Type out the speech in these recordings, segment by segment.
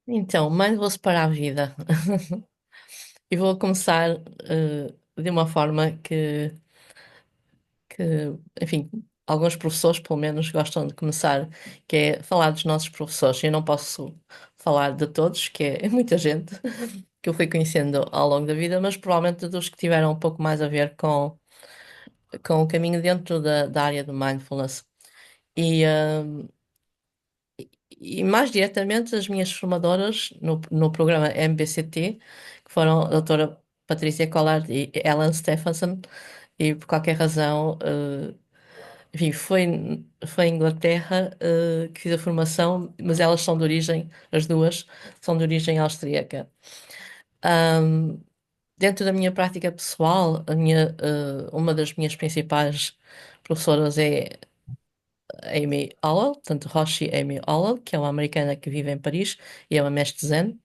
Então, mando-vos para a vida. E vou começar de uma forma que, enfim, alguns professores, pelo menos, gostam de começar, que é falar dos nossos professores. Eu não posso falar de todos, que é muita gente que eu fui conhecendo ao longo da vida, mas provavelmente dos que tiveram um pouco mais a ver com o caminho dentro da área do mindfulness. E, e mais diretamente as minhas formadoras no programa MBCT, que foram a doutora Patrícia Collard e Ellen Stephenson, e por qualquer razão, enfim, foi em Inglaterra, que fiz a formação, mas elas são de origem, as duas, são de origem austríaca. Ahm, Dentro da minha prática pessoal, uma das minhas principais professoras é Amy Howell, portanto, Roshi Amy Howell, que é uma americana que vive em Paris e é uma mestre Zen.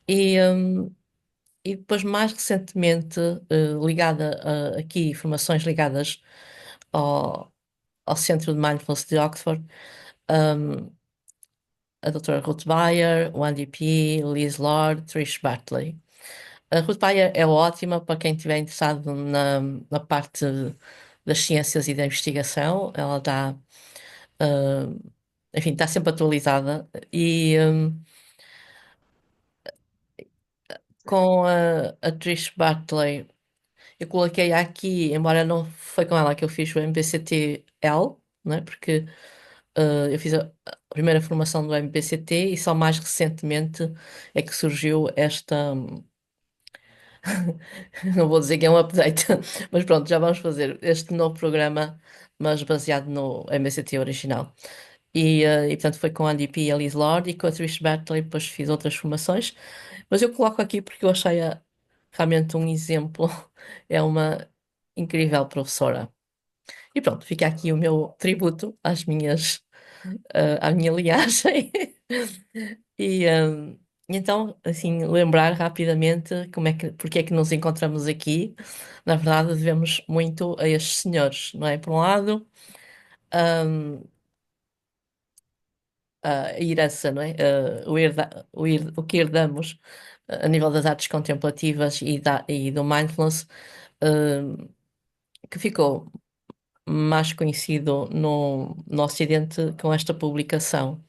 E, hum, e depois, mais recentemente, ligada aqui, formações ligadas ao, ao Centro de Mindfulness de Oxford, hum, a doutora Ruth Bayer, o Andy P., Liz Lord, Trish Bartley. A Ruth Bayer é ótima para quem estiver interessado na parte das ciências e da investigação. Ela dá, hum, enfim, está sempre atualizada. E com a Trish Bartley, eu coloquei aqui, embora não foi com ela que eu fiz o MBCT-L, né? Porque eu fiz a primeira formação do MBCT e só mais recentemente é que surgiu esta. Não vou dizer que é um update, mas pronto, já vamos fazer este novo programa, mas baseado no MBCT original. Portanto foi com a Andy P. e a Liz Lord e com a Trish Bartley, depois fiz outras formações. Mas eu coloco aqui porque eu achei-a realmente um exemplo. É uma incrível professora. E pronto, fica aqui o meu tributo à minha linhagem. E então, assim, lembrar rapidamente porque é que nos encontramos aqui. Na verdade, devemos muito a estes senhores, não é? Por um lado, hum, a herança, não é? O que herdamos a nível das artes contemplativas e do mindfulness, hum, que ficou mais conhecido no Ocidente com esta publicação.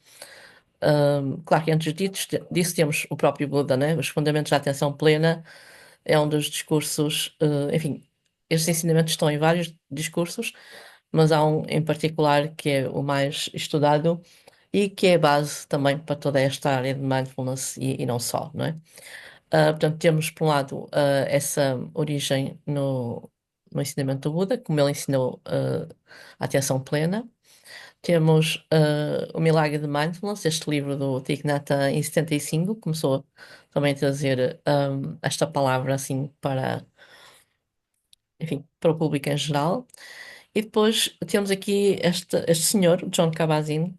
Claro que antes disso temos o próprio Buda, né? Os Fundamentos da Atenção Plena é um dos discursos, enfim, estes ensinamentos estão em vários discursos, mas há um em particular que é o mais estudado e que é a base também para toda esta área de mindfulness e não só, não é? Portanto, temos, por um lado, essa origem no ensinamento do Buda, como ele ensinou a atenção plena. Temos O Milagre de Mindfulness, este livro do Thich Nhat Hanh, em 75, começou também a trazer esta palavra assim para, enfim, para o público em geral. E depois temos aqui este senhor, John Kabat-Zinn,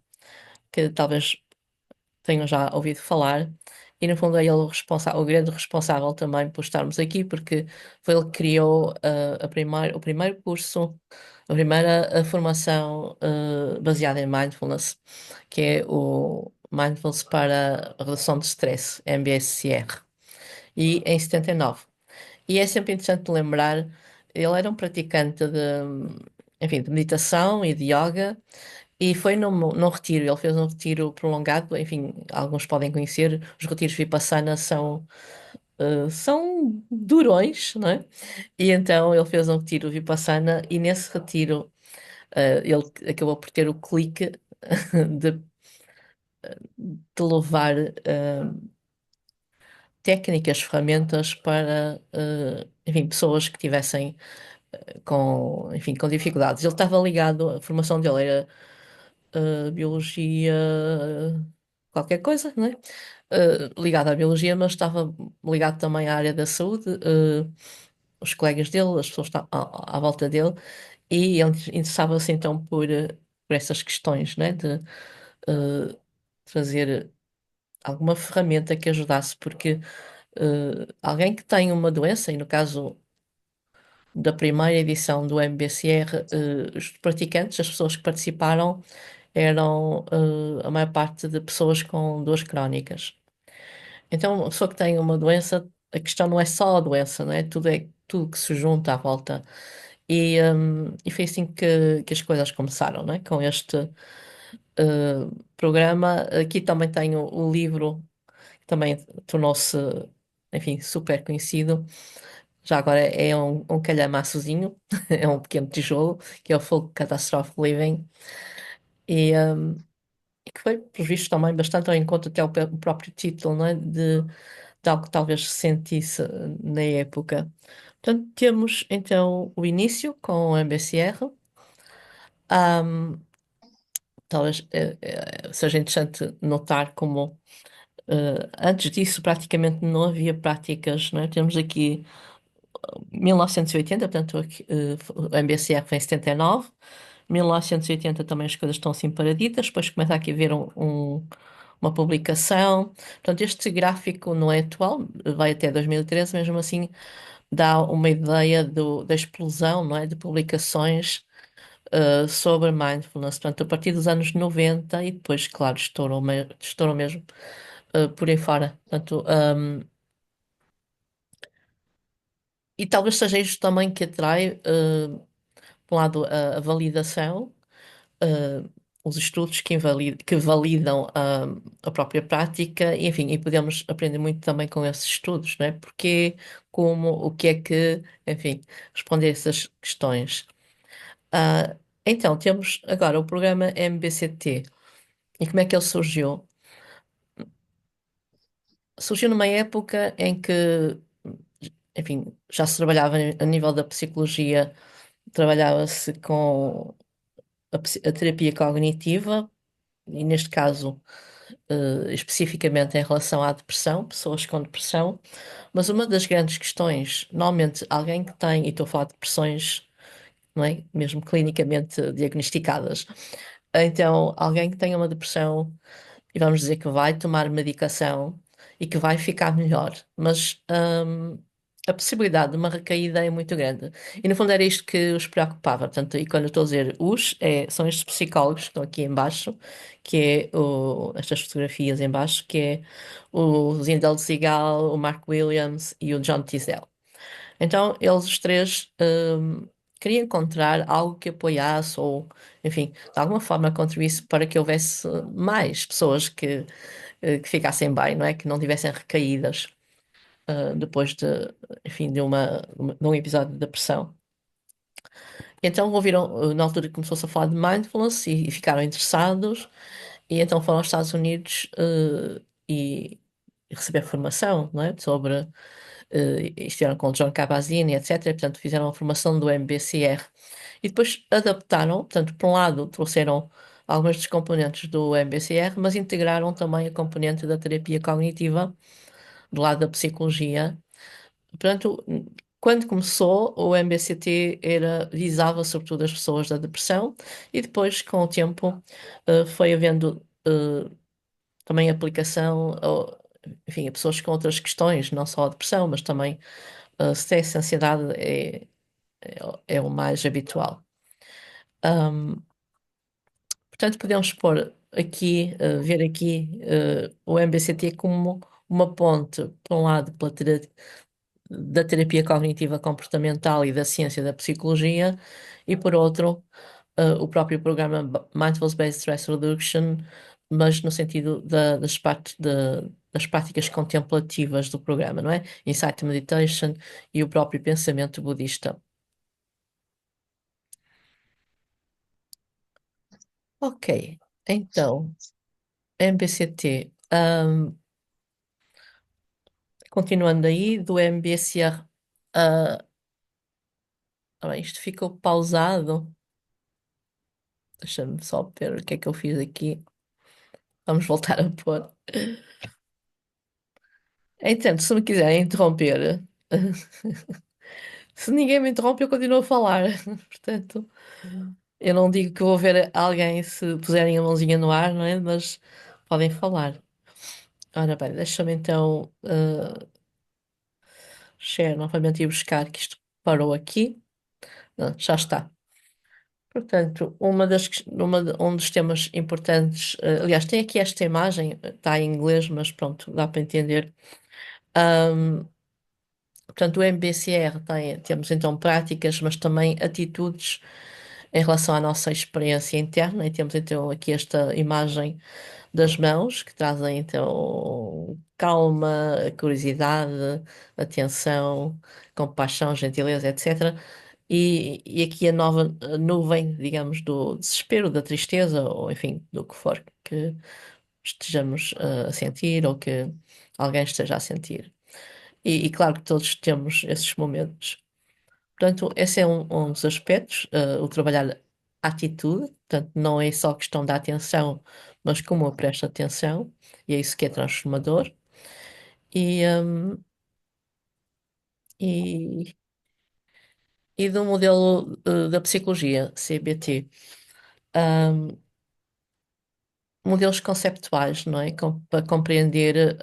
que talvez tenham já ouvido falar, e no fundo é ele o grande responsável também por estarmos aqui, porque foi ele que criou o primeiro curso, a primeira formação baseada em mindfulness, que é o Mindfulness para a Redução de Stress, MBSR, e em 79. E é sempre interessante lembrar, ele era um praticante enfim, de meditação e de yoga, e foi num retiro, ele fez um retiro prolongado, enfim, alguns podem conhecer, os retiros Vipassana são durões, não é? E então ele fez um retiro Vipassana e nesse retiro ele acabou por ter o clique de levar técnicas, ferramentas para, enfim, pessoas que tivessem enfim, com dificuldades. Ele estava ligado, a formação dele era biologia, qualquer coisa, não é? Ligado à biologia, mas estava ligado também à área da saúde, os colegas dele, as pessoas à volta dele, e ele interessava-se então por essas questões, né? De trazer alguma ferramenta que ajudasse, porque alguém que tem uma doença, e no caso da primeira edição do MBCR, os praticantes, as pessoas que participaram, eram a maior parte de pessoas com dores crónicas. Então, uma pessoa que tem uma doença, a questão não é só a doença, não é? Tudo é tudo que se junta à volta. E foi assim que as coisas começaram, não é? Com este programa. Aqui também tenho o livro, que também tornou-se, enfim, super conhecido. Já agora é um calhamaçozinho, é um pequeno tijolo, que é o Full Catastrophe Living. E, um, e que foi, por visto, também bastante ao encontro até o próprio título, não é? De algo que talvez se sentisse na época. Portanto, temos então o início com o MBCR. Ahm, Talvez seja interessante notar como antes disso praticamente não havia práticas, não é? Temos aqui 1980, portanto o MBCR foi em 79, 1980 também as coisas estão assim paraditas, depois começa aqui a haver uma publicação. Portanto, este gráfico não é atual, vai até 2013, mesmo assim dá uma ideia da explosão, não é, de publicações sobre mindfulness. Portanto, a partir dos anos 90 e depois, claro, estourou mesmo por aí fora. Portanto, e talvez seja isto também que atrai, por um lado, a validação, uh, os estudos que validam a própria prática, e, enfim, e podemos aprender muito também com esses estudos, não é? Porque, como, o que é que, enfim, responder essas questões. Ah, então, temos agora o programa MBCT. E como é que ele surgiu? Surgiu numa época em que, enfim, já se trabalhava a nível da psicologia, trabalhava-se com a terapia cognitiva, e neste caso, especificamente em relação à depressão, pessoas com depressão. Mas uma das grandes questões, normalmente alguém que tem, e estou a falar de depressões, não é? Mesmo clinicamente diagnosticadas. Então, alguém que tenha uma depressão e vamos dizer que vai tomar medicação e que vai ficar melhor, mas a possibilidade de uma recaída é muito grande. E no fundo era isto que os preocupava. Portanto, e quando eu estou a dizer são estes psicólogos que estão aqui em baixo, que é estas fotografias em baixo, que é o Zindel Segal, o Mark Williams e o John Tizell. Então, eles os três queriam encontrar algo que apoiasse ou, enfim, de alguma forma contribuísse para que houvesse mais pessoas que ficassem bem, não é? Que não tivessem recaídas depois enfim, de um episódio de depressão. Então, ouviram, na altura que começou-se a falar de mindfulness e ficaram interessados, e então foram aos Estados Unidos e receber formação, não é? Sobre estiveram com o John Kabat-Zinn, etc. E, portanto, fizeram a formação do MBCR. E depois adaptaram, portanto, por um lado, trouxeram algumas dos componentes do MBCR, mas integraram também a componente da terapia cognitiva, do lado da psicologia. Portanto, quando começou, o MBCT visava sobretudo as pessoas da depressão e depois, com o tempo, foi havendo também aplicação, enfim, a pessoas com outras questões, não só a depressão, mas também stress, ansiedade é o mais habitual. Ahm, Portanto, podemos pôr aqui, ver aqui, o MBCT como uma ponte, por um lado, da terapia cognitiva comportamental e da ciência da psicologia, e por outro, o próprio programa Mindfulness Based Stress Reduction, mas no sentido das práticas contemplativas do programa, não é? Insight Meditation e o próprio pensamento budista. Ok, então, MBCT. Continuando aí, do MBCR. Bem, isto ficou pausado. Deixa-me só ver o que é que eu fiz aqui. Vamos voltar a pôr. Então, se me quiserem interromper, se ninguém me interrompe, eu continuo a falar. Portanto, eu não digo que vou ver alguém se puserem a mãozinha no ar, não é? Mas podem falar. Ora bem, deixa-me então share novamente e buscar que isto parou aqui. Já está. Portanto, um dos temas importantes, aliás, tem aqui esta imagem, está em inglês, mas pronto, dá para entender. Ahm, Portanto, o MBCR temos então práticas, mas também atitudes em relação à nossa experiência interna, e temos então aqui esta imagem das mãos, que trazem então calma, curiosidade, atenção, compaixão, gentileza, etc. E aqui a nova nuvem, digamos, do desespero, da tristeza, ou enfim, do que for que estejamos a sentir ou que alguém esteja a sentir. E claro que todos temos esses momentos. Portanto, esse é um dos aspectos, o trabalhar a atitude, portanto, não é só questão da atenção, mas como eu presto atenção, e é isso que é transformador. E, hum, e, e do modelo, da psicologia, CBT, hum, modelos conceptuais, não é? Para compreender,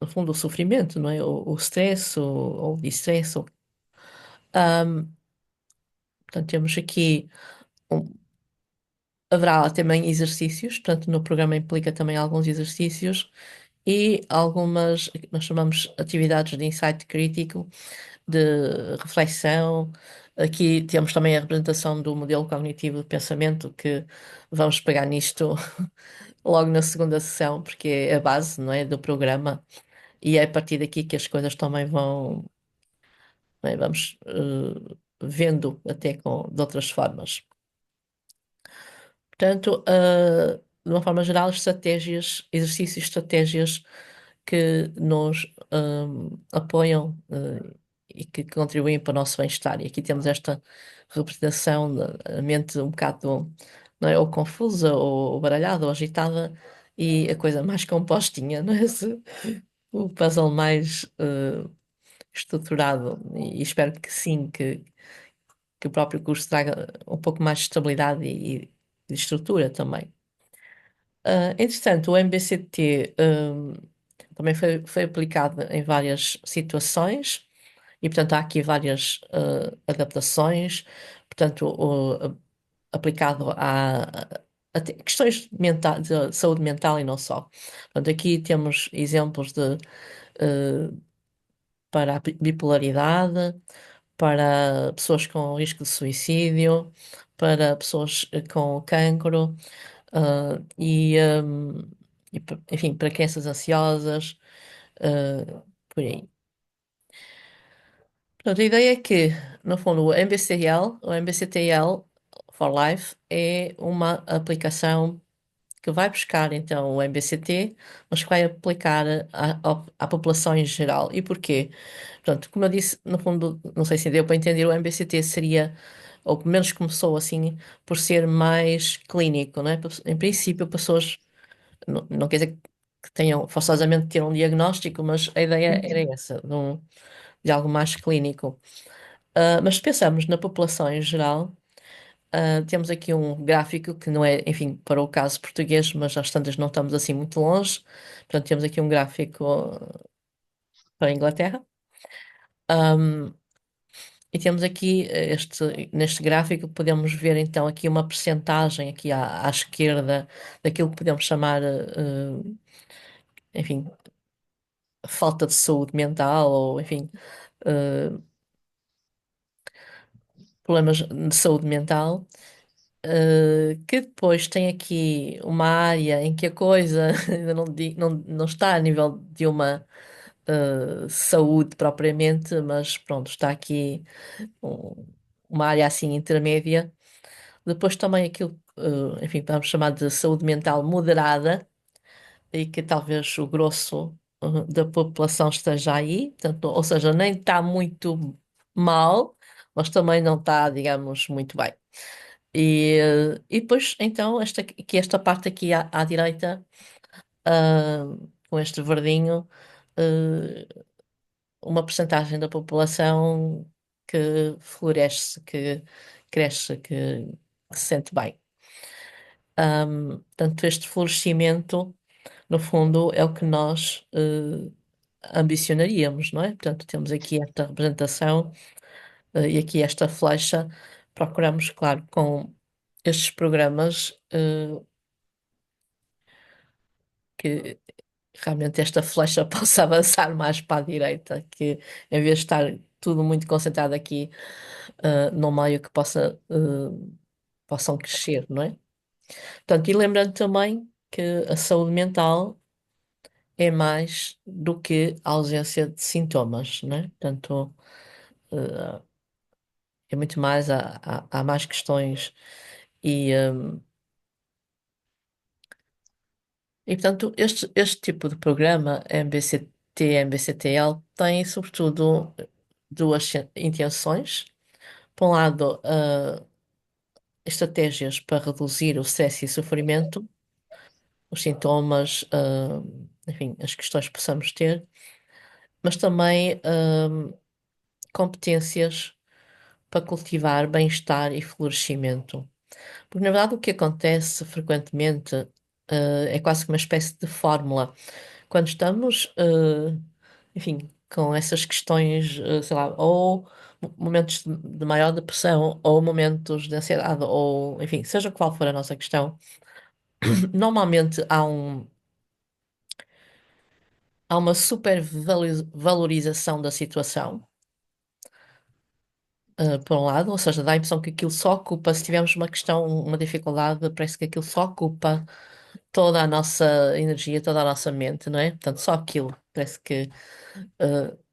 no fundo, o sofrimento, não é? O stress, ou o distress. Hum, Portanto, temos aqui. um, Haverá também exercícios, portanto, no programa implica também alguns exercícios e algumas, que nós chamamos atividades de insight crítico, de reflexão. Aqui temos também a representação do modelo cognitivo de pensamento, que vamos pegar nisto logo na segunda sessão, porque é a base, não é, do programa, e é a partir daqui que as coisas também vão, não é, vamos vendo até de outras formas. Portanto, de uma forma geral, estratégias, exercícios, estratégias que nos apoiam, e que contribuem para o nosso bem-estar. E aqui temos esta representação da mente um bocado, não é, ou confusa, ou baralhada, ou agitada, e a coisa mais compostinha, não é? O puzzle mais estruturado. E espero que sim, que o próprio curso traga um pouco mais de estabilidade e de estrutura também. Entretanto, o MBCT, também foi aplicado em várias situações e, portanto, há aqui várias adaptações, portanto, aplicado a questões de saúde mental e não só. Portanto, aqui temos exemplos eh, para a bipolaridade, para pessoas com risco de suicídio, para pessoas com cancro. Enfim, para crianças ansiosas, por aí. Portanto, a ideia é que, no fundo, o MBCTL for Life é uma aplicação que vai buscar, então, o MBCT, mas que vai aplicar à população em geral. E porquê? Portanto, como eu disse, no fundo, não sei se deu para entender, o MBCT seria, ou pelo menos começou assim, por ser mais clínico, não é? Em princípio, pessoas. Não quer dizer que tenham forçosamente de ter um diagnóstico, mas a ideia era essa, de algo mais clínico. Mas se pensamos na população em geral, temos aqui um gráfico que não é, enfim, para o caso português, mas às tantas não estamos assim muito longe. Portanto, temos aqui um gráfico para a Inglaterra. Um, e temos aqui neste gráfico podemos ver então aqui uma percentagem aqui à esquerda daquilo que podemos chamar, enfim, falta de saúde mental ou, enfim, eh, problemas de saúde mental, que depois tem aqui uma área em que a coisa ainda não está a nível de uma saúde propriamente, mas pronto, está aqui uma área assim intermédia. Depois também aquilo, enfim, vamos chamar de saúde mental moderada, e que talvez o grosso da população esteja aí, portanto, ou seja, nem está muito mal, mas também não está, digamos, muito bem. E depois, então, esta parte aqui à direita, ah, com este verdinho, ah, uma percentagem da população que floresce, que cresce, que se sente bem. Portanto, este florescimento, no fundo, é o que nós ambicionaríamos, não é? Portanto, temos aqui esta representação E aqui esta flecha, procuramos, claro, com estes programas, que realmente esta flecha possa avançar mais para a direita, que em vez de estar tudo muito concentrado aqui, no meio que possam crescer, não é? Portanto, e lembrando também que a saúde mental é mais do que a ausência de sintomas, não é? Portanto, eh, é muito mais, há mais questões e, portanto, este tipo de programa, MBCT, MBCTL, tem sobretudo duas intenções. Por um lado, estratégias para reduzir o stress e o sofrimento, os sintomas, enfim, as questões que possamos ter, mas também competências para cultivar bem-estar e florescimento. Porque, na verdade, o que acontece frequentemente, é quase que uma espécie de fórmula. Quando estamos, enfim, com essas questões, sei lá, ou momentos de maior depressão, ou momentos de ansiedade, ou, enfim, seja qual for a nossa questão, normalmente há uma supervalorização da situação, por um lado, ou seja, dá a impressão que aquilo só ocupa, se tivermos uma questão, uma dificuldade, parece que aquilo só ocupa toda a nossa energia, toda a nossa mente, não é? Portanto, só aquilo, parece que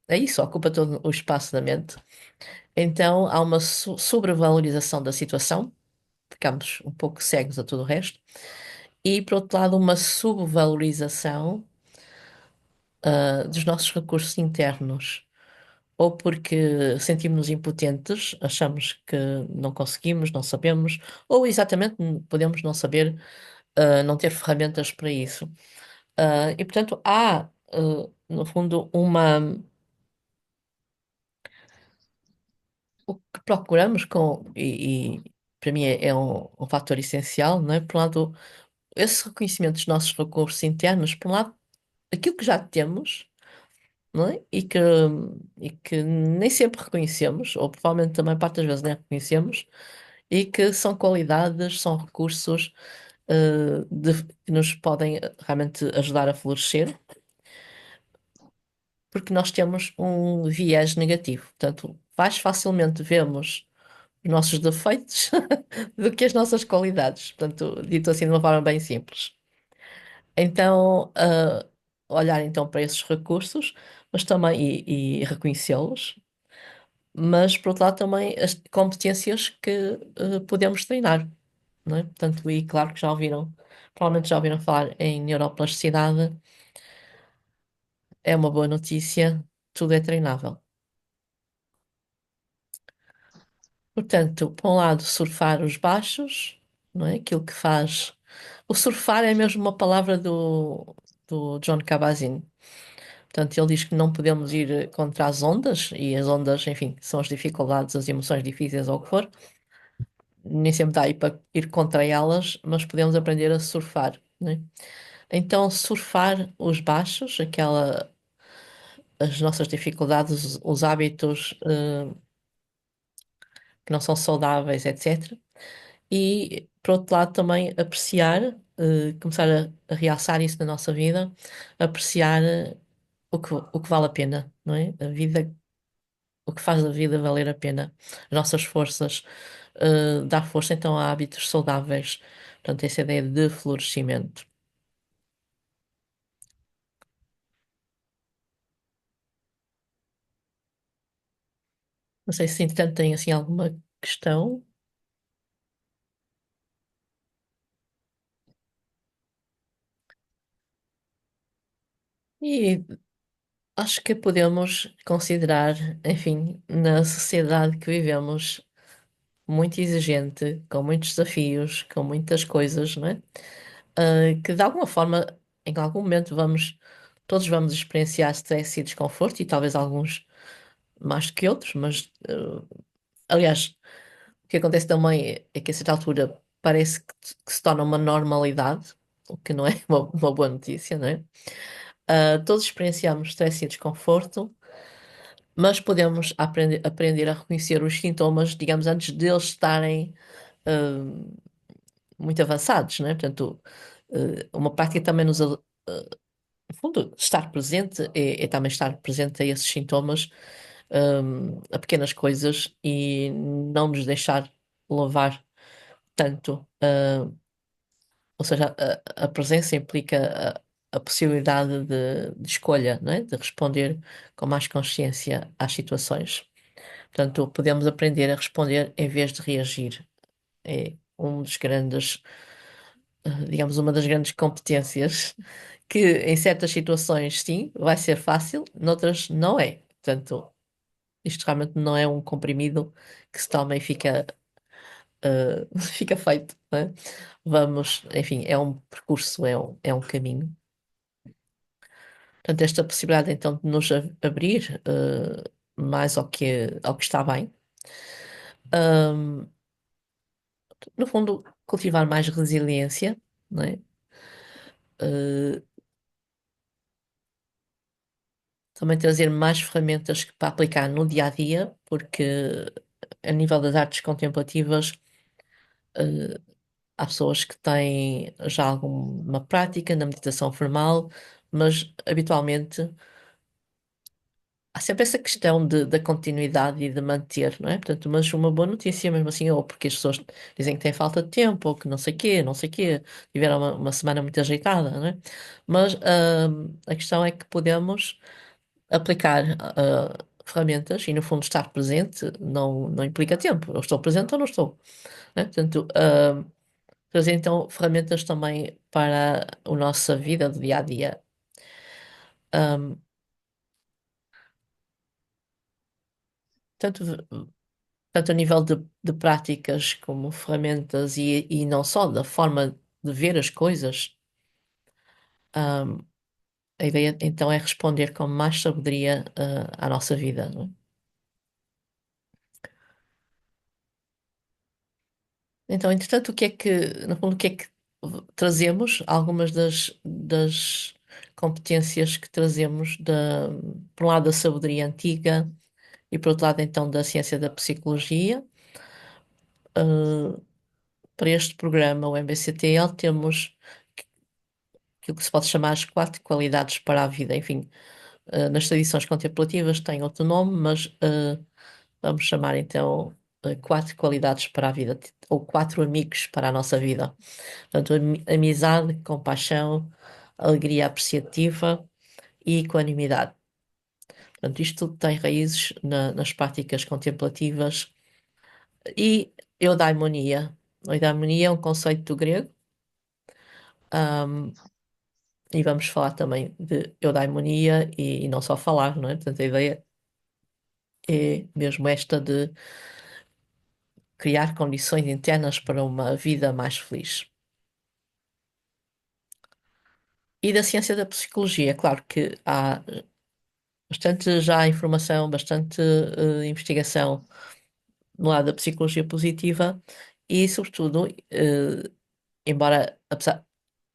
é isso, ocupa todo o espaço da mente. Então, há uma sobrevalorização da situação, ficamos um pouco cegos a tudo o resto, e, por outro lado, uma subvalorização, dos nossos recursos internos. Ou porque sentimos-nos impotentes, achamos que não conseguimos, não sabemos, ou exatamente podemos não saber, não ter ferramentas para isso. E portanto há, no fundo, o que procuramos e para mim é um fator essencial, não é? Por um lado, esse reconhecimento dos nossos recursos internos, por um lado, aquilo que já temos, não é? E que nem sempre reconhecemos, ou provavelmente também parte das vezes nem reconhecemos, e que são qualidades, são recursos, que nos podem realmente ajudar a florescer, porque nós temos um viés negativo. Portanto, mais facilmente vemos os nossos defeitos do que as nossas qualidades. Portanto, dito assim de uma forma bem simples. Então, olhar então para esses recursos, mas também e reconhecê-los, mas por outro lado também as competências que podemos treinar, não é? Portanto, e claro que já ouviram, provavelmente já ouviram falar em neuroplasticidade, é uma boa notícia, tudo é treinável. Portanto, por um lado, surfar os baixos, não é? Aquilo que faz. O surfar é mesmo uma palavra do John Kabat-Zinn. Portanto, ele diz que não podemos ir contra as ondas, e as ondas, enfim, são as dificuldades, as emoções difíceis ou o que for. Nem sempre dá aí para ir contra elas, mas podemos aprender a surfar, né? Então, surfar os baixos, as nossas dificuldades, os hábitos, que não são saudáveis, etc. E, por outro lado, também apreciar, começar a realçar isso na nossa vida, apreciar, o que vale a pena, não é? A vida, o que faz a vida valer a pena, as nossas forças, dar força então a hábitos saudáveis. Portanto, essa ideia de florescimento. Não sei se, entretanto, tem assim alguma questão. E acho que podemos considerar, enfim, na sociedade que vivemos, muito exigente, com muitos desafios, com muitas coisas, não é? Que de alguma forma, em algum momento, todos vamos experienciar stress e desconforto, e talvez alguns mais que outros, mas, aliás, o que acontece também é que a certa altura parece que se torna uma normalidade, o que não é uma boa notícia, não é? Todos experienciamos stress e desconforto, mas podemos aprender a reconhecer os sintomas, digamos, antes deles estarem hum, muito avançados, né? Portanto, uma prática também no fundo, estar presente é também estar presente a esses sintomas, a pequenas coisas e não nos deixar levar tanto. Ou seja, a presença implica a possibilidade de escolha, não é? De responder com mais consciência às situações. Portanto, podemos aprender a responder em vez de reagir. É um dos grandes, digamos, uma das grandes competências que em certas situações, sim, vai ser fácil, noutras não é. Portanto, isto realmente não é um comprimido que se toma e fica, fica feito, não é? Vamos, enfim, é um percurso, é um caminho. Portanto, esta possibilidade então de nos abrir mais ao que está bem. Ahm, no fundo, cultivar mais resiliência, não é? Eh, também trazer mais ferramentas para aplicar no dia a dia, porque a nível das artes contemplativas, eh, há pessoas que têm já alguma prática na meditação formal, mas habitualmente há sempre essa questão da continuidade e de manter, não é? Portanto, mas uma boa notícia mesmo assim, ou porque as pessoas dizem que têm falta de tempo, ou que não sei quê, não sei quê, tiveram uma semana muito ajeitada, não é? Mas a questão é que podemos aplicar ferramentas e, no fundo, estar presente não implica tempo. Eu estou presente ou não estou, né? Portanto, trazer então ferramentas também para a nossa vida do dia a dia. Um, tanto, tanto a nível de práticas como ferramentas e não só da forma de ver as coisas, um, a ideia então é responder com mais sabedoria à nossa vida, não é? Então, entretanto, no fundo, o que é que trazemos? Algumas das competências que trazemos por um lado, da sabedoria antiga e, por outro lado, então, da ciência da psicologia. Uh, para este programa, o MBCTL, temos aquilo que se pode chamar as quatro qualidades para a vida. Enfim, nas tradições contemplativas tem outro nome, mas vamos chamar então quatro qualidades para a vida, ou quatro amigos para a nossa vida. Portanto, amizade, compaixão, alegria apreciativa e equanimidade. Portanto, isto tudo tem raízes nas práticas contemplativas e eudaimonia. Eudaimonia é um conceito grego, ahm, e vamos falar também de eudaimonia e não só falar, não é? Portanto, a ideia é mesmo esta de criar condições internas para uma vida mais feliz. E da ciência da psicologia, claro que há bastante já informação, bastante investigação no lado da psicologia positiva e, sobretudo, embora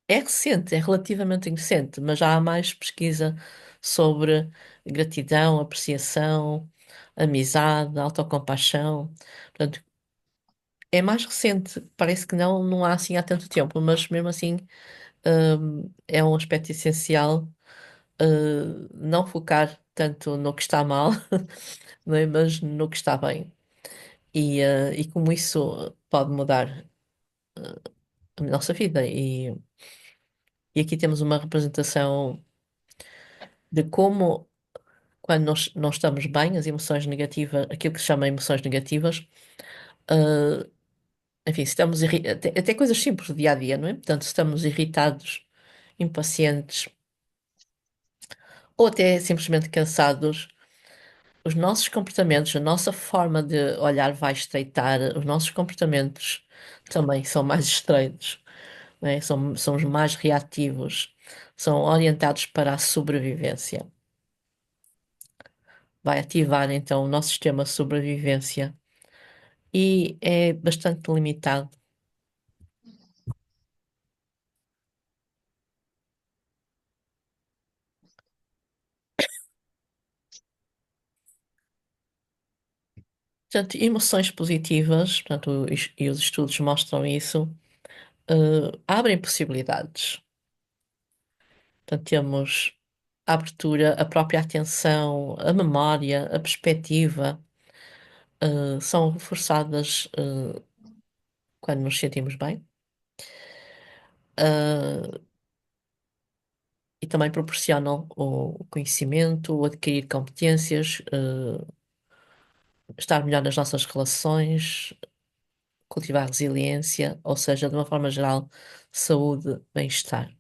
é recente, é relativamente recente, mas já há mais pesquisa sobre gratidão, apreciação, amizade, autocompaixão. Portanto, é mais recente, parece que não há assim há tanto tempo, mas mesmo assim, é um aspecto essencial, não focar tanto no que está mal, não é? Mas no que está bem. E como isso pode mudar a nossa vida. E aqui temos uma representação de como, quando nós não estamos bem, as emoções negativas, aquilo que se chama emoções negativas, eh, enfim, se estamos até coisas simples do dia a dia, não é? Portanto, se estamos irritados, impacientes ou até simplesmente cansados, os nossos comportamentos, a nossa forma de olhar vai estreitar, os nossos comportamentos também são mais estreitos, não é? Somos mais reativos, são orientados para a sobrevivência. Vai ativar então o nosso sistema de sobrevivência e é bastante limitado. Portanto, emoções positivas, portanto, e os estudos mostram isso, abrem possibilidades. Portanto, temos a abertura, a própria atenção, a memória, a perspectiva, são reforçadas, quando nos sentimos bem. Uh, e também proporcionam o conhecimento, o adquirir competências, estar melhor nas nossas relações, cultivar resiliência, ou seja, de uma forma geral, saúde, bem-estar.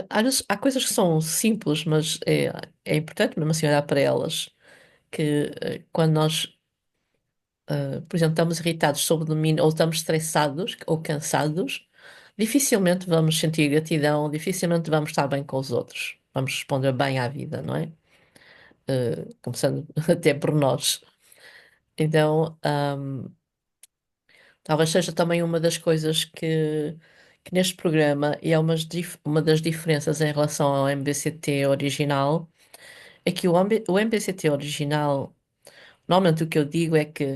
Às vezes há coisas que são simples, mas é importante mesmo assim olhar para elas, que quando nós, por exemplo, estamos irritados sob domínio, ou estamos estressados ou cansados, dificilmente vamos sentir gratidão, dificilmente vamos estar bem com os outros, vamos responder bem à vida, não é? Começando até por nós. Então, talvez seja também uma das coisas que neste programa, e é uma das diferenças em relação ao MBCT original, é que o MBCT original, normalmente o que eu digo é que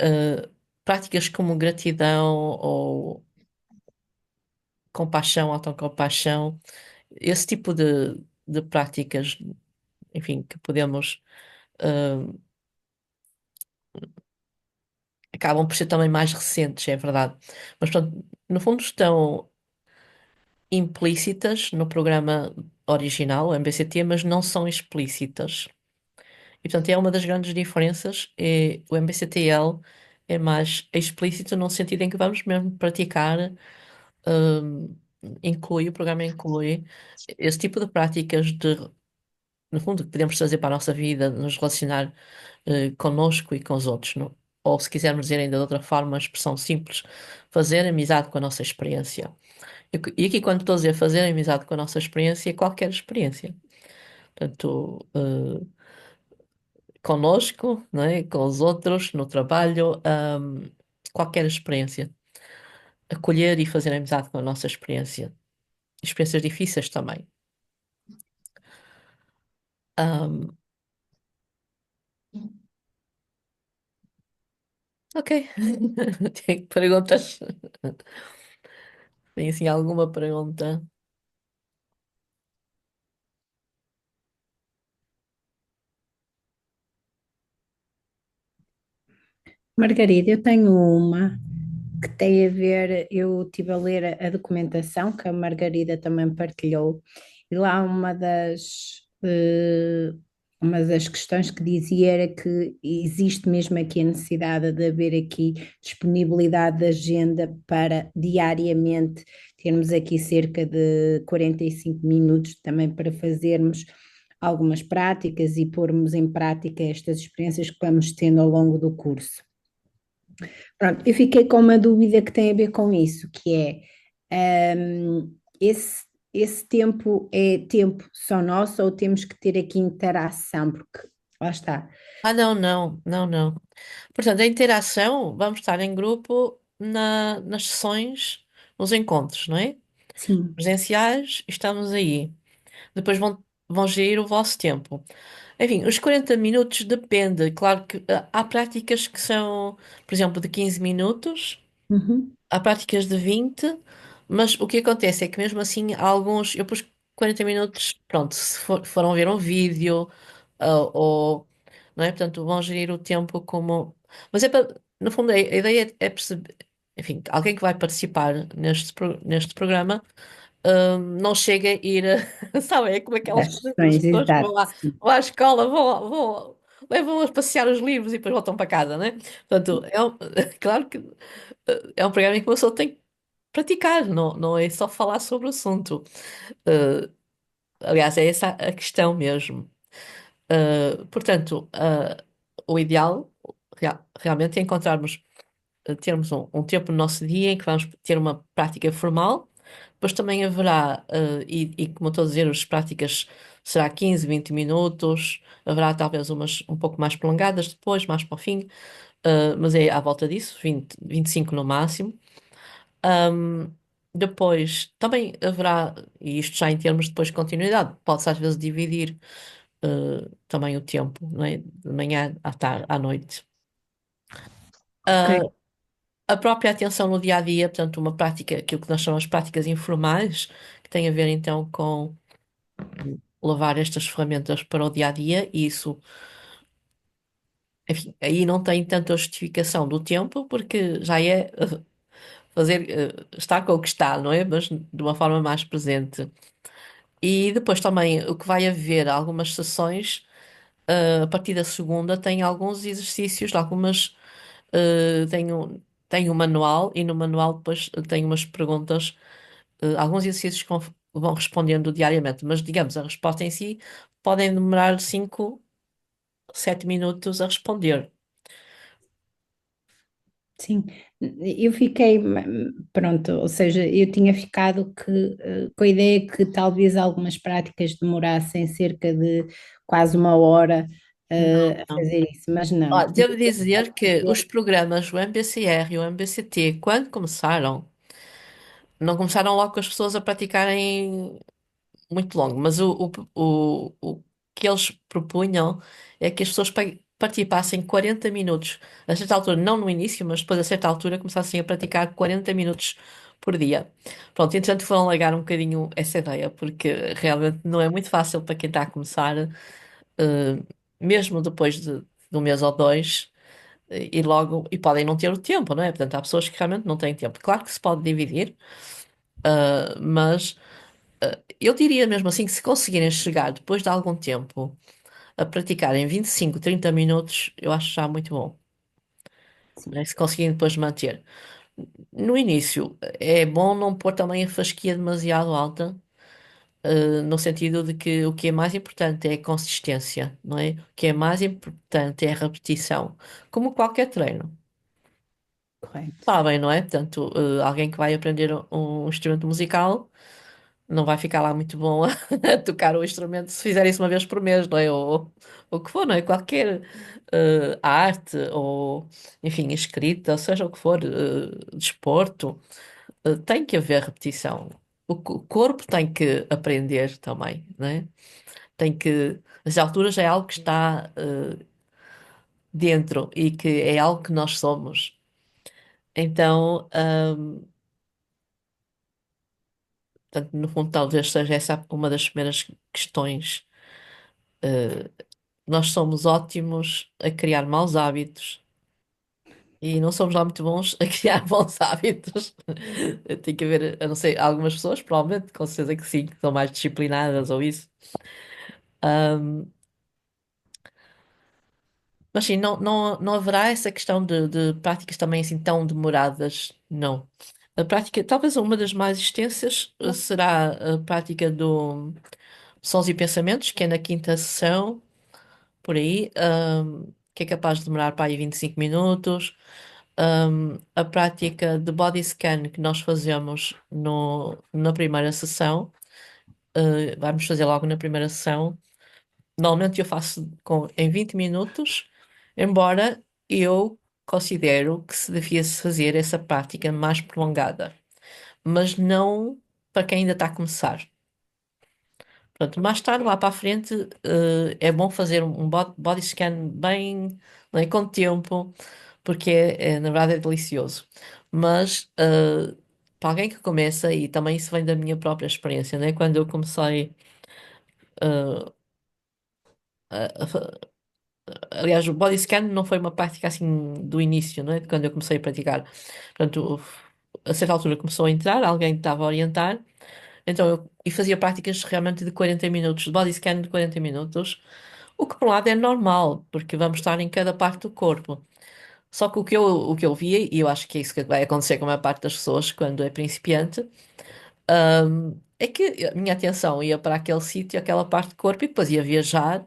uh, práticas como gratidão ou compaixão, autocompaixão, esse tipo de práticas, enfim, que podemos, uh, acabam por ser também mais recentes, é verdade. Mas, portanto, no fundo estão implícitas no programa original, o MBCT, mas não são explícitas. E, portanto, é uma das grandes diferenças. O MBCTL é mais explícito no sentido em que vamos mesmo praticar, hum, o programa inclui esse tipo de práticas no fundo, que podemos trazer para a nossa vida, nos relacionar, connosco e com os outros. Ou, se quisermos dizer ainda de outra forma, uma expressão simples, fazer amizade com a nossa experiência. E aqui, quando estou a dizer fazer amizade com a nossa experiência, é qualquer experiência. Portanto, connosco, não é? Com os outros, no trabalho, qualquer experiência. Acolher e fazer amizade com a nossa experiência. Experiências difíceis também. Ahm, ok. Tem perguntas? Tem assim alguma pergunta? Margarida, eu tenho uma que tem a ver, eu estive a ler a documentação que a Margarida também partilhou, e lá uma das questões que dizia era que existe mesmo aqui a necessidade de haver aqui disponibilidade de agenda para diariamente termos aqui cerca de 45 minutos também para fazermos algumas práticas e pormos em prática estas experiências que vamos tendo ao longo do curso. Pronto, eu fiquei com uma dúvida que tem a ver com isso, que é, esse tempo é tempo só nosso ou temos que ter aqui interação? Porque lá está. Ah, não, não, não, não. Portanto, a interação, vamos estar em grupo nas sessões, nos encontros, não é? Sim. Presenciais, estamos aí. Depois vão gerir o vosso tempo. Enfim, os 40 minutos depende. Claro que há práticas que são, por exemplo, de 15 minutos, Uhum, há práticas de 20, mas o que acontece é que mesmo assim há alguns, eu pus 40 minutos, pronto, se foram ver um vídeo, ou, não é? Portanto, vão gerir o tempo como. Mas é para, no fundo, a ideia é perceber, enfim, alguém que vai participar neste programa, não chega a ir, sabe, é como aquelas das as sessões, pessoas que exato. Sim. vão à escola, levam a passear os livros e depois voltam para casa, né? Portanto, claro que é um programa em que uma pessoa tem que praticar, não é só falar sobre o assunto. Uh, Aliás, é essa a questão mesmo. Portanto, o ideal realmente é encontrarmos, termos um tempo no nosso dia em que vamos ter uma prática formal. Depois também haverá, e como eu estou a dizer, as práticas será 15, 20 minutos, haverá talvez umas um pouco mais prolongadas depois, mais para o fim, mas é à volta disso, 20, 25 no máximo. Um, Depois também haverá, e isto já em termos depois de continuidade, pode-se às vezes dividir. também o tempo, não é? De manhã à tarde, à noite. Ok. Ah, a própria atenção no dia a dia, portanto, uma prática, aquilo que nós chamamos de práticas informais, que tem a ver então com levar estas ferramentas para o dia a dia, e isso, enfim, aí não tem tanta justificação do tempo, porque já é fazer, estar com o que está, não é? Mas de uma forma mais presente. E depois também o que vai haver, algumas sessões, a partir da segunda, tem alguns exercícios, algumas, tem um manual, e no manual depois tem umas perguntas, alguns exercícios que vão respondendo diariamente, mas digamos, a resposta em si podem demorar 5, 7 minutos a responder. Sim, eu fiquei, pronto, ou seja, eu tinha ficado com a ideia que talvez algumas práticas demorassem cerca de quase uma hora, Não, a não. fazer isso, mas não. Ó, devo dizer que os programas, o MBCR e o MBCT, quando começaram, não começaram logo com as pessoas a praticarem muito longo, mas o que eles propunham é que as pessoas participassem 40 minutos. A certa altura, não no início, mas depois a certa altura começassem a praticar 40 minutos por dia. Pronto, entretanto foram largar um bocadinho essa ideia, porque realmente não é muito fácil para quem está a começar, mesmo depois de um mês ou dois, e logo, e podem não ter o tempo, não é? Portanto, há pessoas que realmente não têm tempo. Claro que se pode dividir, mas eu diria mesmo assim que se conseguirem chegar depois de algum tempo a praticar em 25, 30 minutos, eu acho já muito bom, Sim, né? Se conseguirem depois manter. No início, é bom não pôr também a fasquia demasiado alta, no sentido de que o que é mais importante é a consistência, não é? O que é mais importante é a repetição, como qualquer treino. correto. Sabem, não é? Portanto, alguém que vai aprender um instrumento musical não vai ficar lá muito bom a, a tocar o instrumento se fizer isso uma vez por mês, não é? Ou o que for, não é? Qualquer arte ou, enfim, escrita, seja o que for, desporto, tem que haver repetição. O corpo tem que aprender também, não é? Tem que. As alturas é algo que está dentro e que é algo que nós somos. Então, portanto, no fundo, talvez seja essa uma das primeiras questões. Uh, Nós somos ótimos a criar maus hábitos e não somos lá muito bons a criar bons hábitos. Tem que haver, a não ser algumas pessoas, provavelmente, com certeza que sim, que são mais disciplinadas ou isso. Ahm, mas sim, não haverá essa questão de práticas também assim tão demoradas, não. A prática, talvez uma das mais extensas, será a prática do Sons e Pensamentos, que é na quinta sessão, por aí, que é capaz de demorar para aí 25 minutos. A prática de body scan que nós fazemos na primeira sessão, vamos fazer logo na primeira sessão. Normalmente eu faço em 20 minutos, embora eu considero que se devia -se fazer essa prática mais prolongada, mas não para quem ainda está a começar. Pronto, mais tarde, lá para a frente, é bom fazer um body scan bem, não é, com tempo, porque na verdade é delicioso. Mas para alguém que começa, e também isso vem da minha própria experiência, né? Quando eu comecei, uh, a aliás, o body scan não foi uma prática assim do início, não é? De quando eu comecei a praticar. Portanto, a certa altura começou a entrar, alguém estava a orientar. Então e fazia práticas realmente de 40 minutos, de body scan de 40 minutos, o que por um lado é normal, porque vamos estar em cada parte do corpo. Só que o que eu via, e eu acho que é isso que vai acontecer com a maior parte das pessoas quando é principiante, é que a minha atenção ia para aquele sítio, aquela parte do corpo, e depois ia viajar,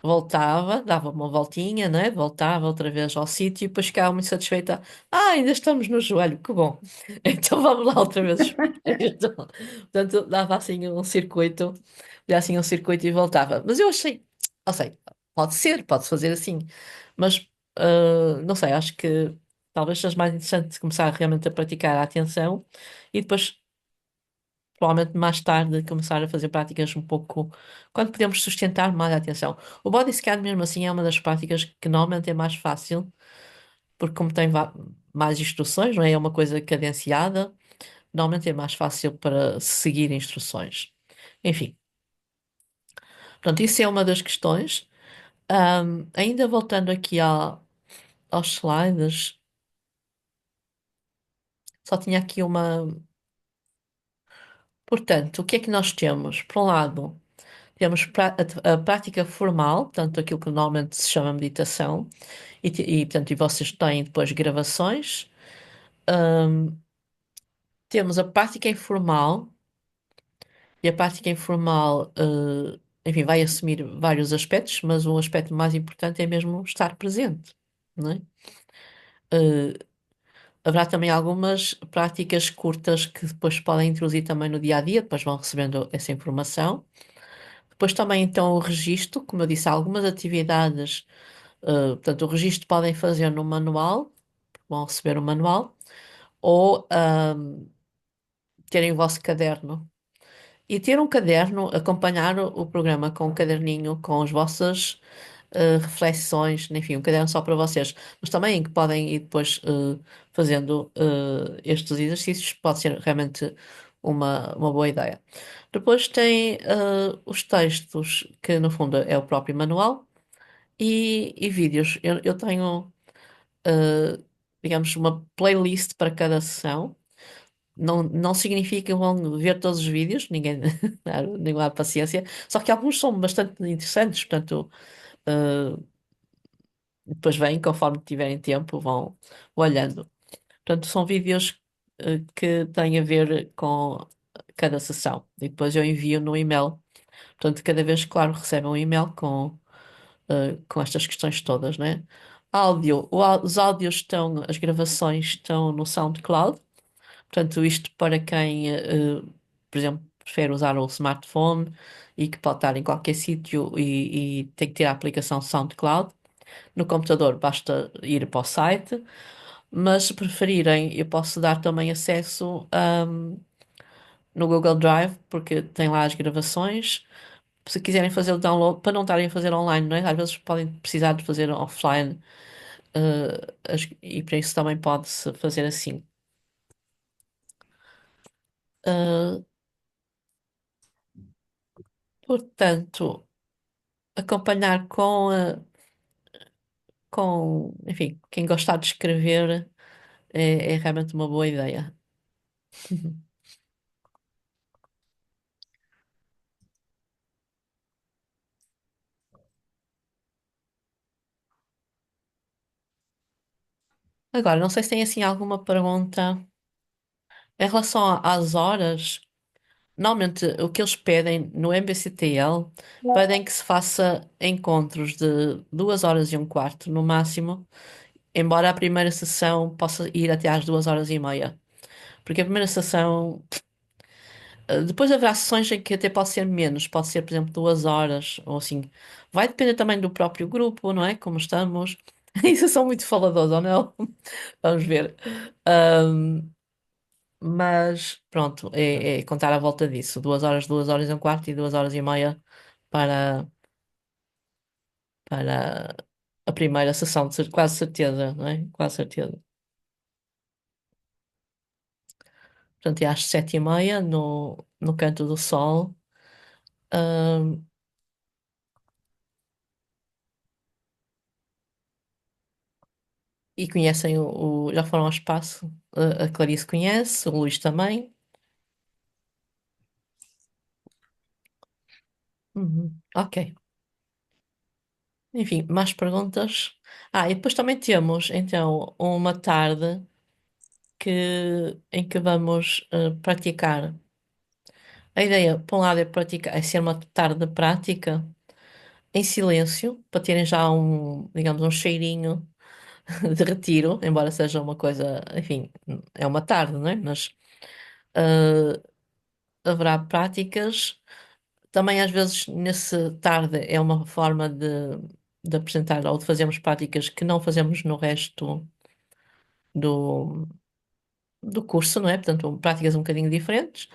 voltava, dava uma voltinha, né? Voltava outra vez ao sítio e depois ficava muito satisfeita. Ah, ainda estamos no joelho, que bom. Então vamos lá outra vez. Então, portanto, dava assim um circuito, dava assim um circuito e voltava. Mas eu achei, não sei, pode ser, pode fazer assim, mas não sei, acho que talvez seja mais interessante começar realmente a praticar a atenção e depois provavelmente mais tarde começar a fazer práticas um pouco, quando podemos sustentar mais a atenção. O body scan, mesmo assim, é uma das práticas que normalmente é mais fácil, porque como tem mais instruções, não é? É uma coisa cadenciada, normalmente é mais fácil para seguir instruções. Enfim, pronto, isso é uma das questões. Ainda voltando aqui aos slides, só tinha aqui uma. Portanto, o que é que nós temos? Por um lado, temos a prática formal, portanto, aquilo que normalmente se chama meditação, portanto, e vocês têm depois gravações. Ahm, Temos a prática informal, e a prática informal, enfim, vai assumir vários aspectos, mas o aspecto mais importante é mesmo estar presente, não é? Eh, Haverá também algumas práticas curtas que depois podem introduzir também no dia a dia, depois vão recebendo essa informação. Depois também então o registro, como eu disse, há algumas atividades, portanto, o registro podem fazer no manual, vão receber o manual, ou terem o vosso caderno. E ter um caderno, acompanhar o programa com um caderninho, com as vossas reflexões, enfim, um caderno só para vocês, mas também em que podem ir depois fazendo estes exercícios, pode ser realmente uma boa ideia. Depois tem os textos, que no fundo é o próprio manual, e vídeos. Eu tenho, uh, digamos, uma playlist para cada sessão. Não significa que vão ver todos os vídeos, ninguém, ninguém há paciência, só que alguns são bastante interessantes, portanto, uh, depois vêm, conforme tiverem tempo, vão olhando. Portanto, são vídeos, que têm a ver com cada sessão. E depois eu envio no e-mail. Portanto, cada vez, claro, recebem um e-mail com estas questões todas, né? Áudio, os áudios estão, as gravações estão no SoundCloud. Portanto, isto para quem, por exemplo, prefere usar o smartphone e que pode estar em qualquer sítio e tem que ter a aplicação SoundCloud. No computador basta ir para o site, mas se preferirem, eu posso dar também acesso, no Google Drive, porque tem lá as gravações. Se quiserem fazer o download, para não estarem a fazer online, não é? Às vezes podem precisar de fazer offline, e para isso também pode-se fazer assim. Uh, Portanto, acompanhar enfim, quem gostar de escrever é realmente uma boa ideia. Agora, não sei se tem assim alguma pergunta em relação às horas. Normalmente, o que eles pedem no MBCTL, pedem que se faça encontros de 2 horas e um quarto no máximo, embora a primeira sessão possa ir até às 2 horas e meia. Porque a primeira sessão, depois haverá sessões em que até pode ser menos, pode ser, por exemplo, 2 horas, ou assim. Vai depender também do próprio grupo, não é? Como estamos. Isso são muito faladores, ou não? Vamos ver. Ahm, mas pronto, é contar à volta disso. 2 horas, 2 horas e um quarto e 2 horas e meia para, para a primeira sessão, quase certeza, não é? Quase certeza. Portanto, é às 7h30 no Canto do Sol. Ahm, e conhecem já foram ao espaço. A Clarice conhece, o Luís também. Uhum, ok. Enfim, mais perguntas? E depois também temos então uma tarde em que vamos praticar. A ideia, por um lado, é ser uma tarde de prática em silêncio, para terem já digamos, um cheirinho de retiro, embora seja uma coisa, enfim, é uma tarde, não é? Mas eh, haverá práticas. Também, às vezes, nesse tarde é uma forma de apresentar ou de fazermos práticas que não fazemos no resto do, do curso, não é? Portanto, práticas um bocadinho diferentes.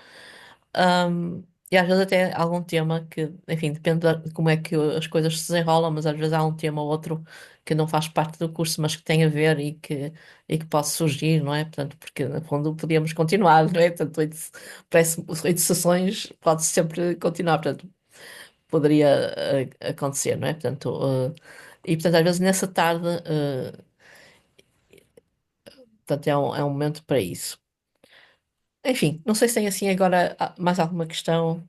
E às vezes até algum tema que, enfim, depende de como é que as coisas se desenrolam, mas às vezes há um tema ou outro que não faz parte do curso, mas que tem a ver e que pode surgir, não é? Portanto, porque no fundo podíamos continuar, não é? Portanto, parece 8 sessões, pode sempre continuar, portanto, poderia acontecer, não é? E portanto, às vezes nessa tarde, portanto, é um momento para isso. Enfim, não sei se tem assim agora mais alguma questão,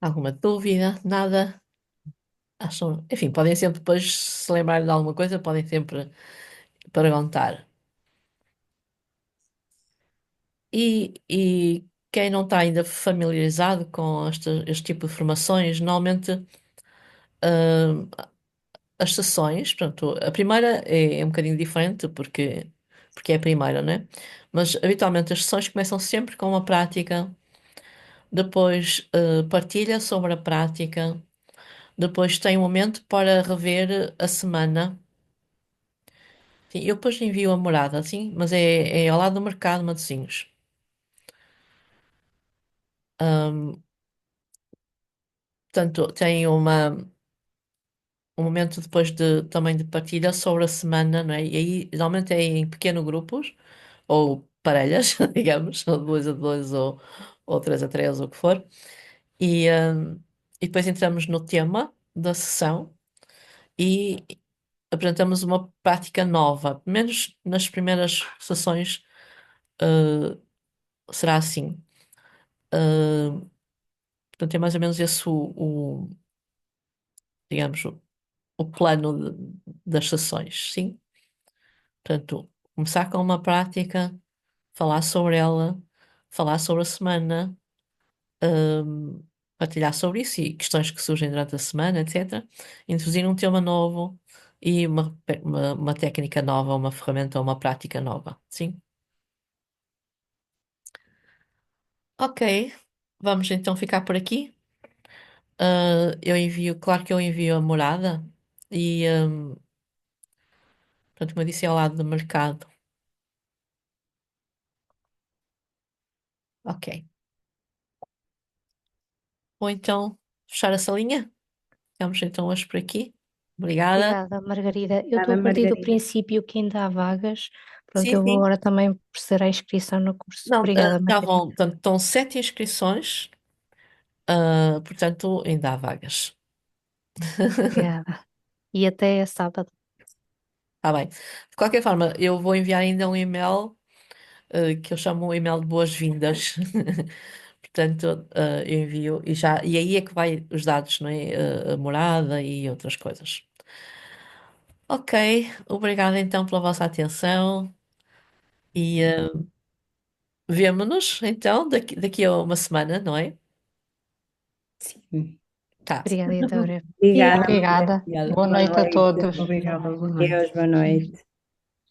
alguma dúvida, nada. Enfim, podem sempre depois, se lembrarem de alguma coisa, podem sempre perguntar. E quem não está ainda familiarizado com este tipo de formações, normalmente as sessões, portanto, a primeira é um bocadinho diferente porque é a primeira, né? Mas habitualmente as sessões começam sempre com uma prática, depois partilha sobre a prática, depois tem um momento para rever a semana. Sim, eu depois envio a morada, sim, mas é ao lado do mercado Matosinhos. Ahm, Portanto, tem um momento depois também de partilha sobre a semana, não é? E aí, geralmente é em pequenos grupos, ou parelhas, digamos, ou 2 a 2, ou 3 a 3, ou o que for. E depois entramos no tema da sessão e apresentamos uma prática nova. Pelo menos nas primeiras sessões, será assim. Ah, Portanto, é mais ou menos esse digamos, o plano das sessões, sim? Portanto, começar com uma prática, falar sobre ela, falar sobre a semana, hum, partilhar sobre isso e questões que surgem durante a semana, etc. Introduzir um tema novo e uma técnica nova, uma ferramenta ou uma prática nova, sim? Ok, vamos então ficar por aqui. Eu envio, claro que eu envio a morada e, portanto, como eu disse, é ao lado do mercado. Ok. Ou então, fechar a salinha? Ficamos então hoje por aqui. Obrigada. Obrigada, Margarida. Eu estou Nada, a partir do Margarida. princípio que ainda há vagas. Pronto, Sim, eu vou sim. agora também proceder à inscrição no curso. Não, Obrigada, Margarida. portanto, estão 7 inscrições, portanto, ainda há vagas. Obrigada. E até sábado. Está bem. De qualquer forma, eu vou enviar ainda um e-mail, que eu chamo um e-mail de boas-vindas. Portanto, eu envio e aí é que vai os dados, não é? A morada e outras coisas. Ok, obrigada então pela vossa atenção e vemo-nos então daqui a uma semana, não é? Sim. Tá. Obrigada e até breve. Obrigada, Obrigada. Obrigada. Boa boa noite a noite. todos. Obrigada, boa noite. Deus, boa noite.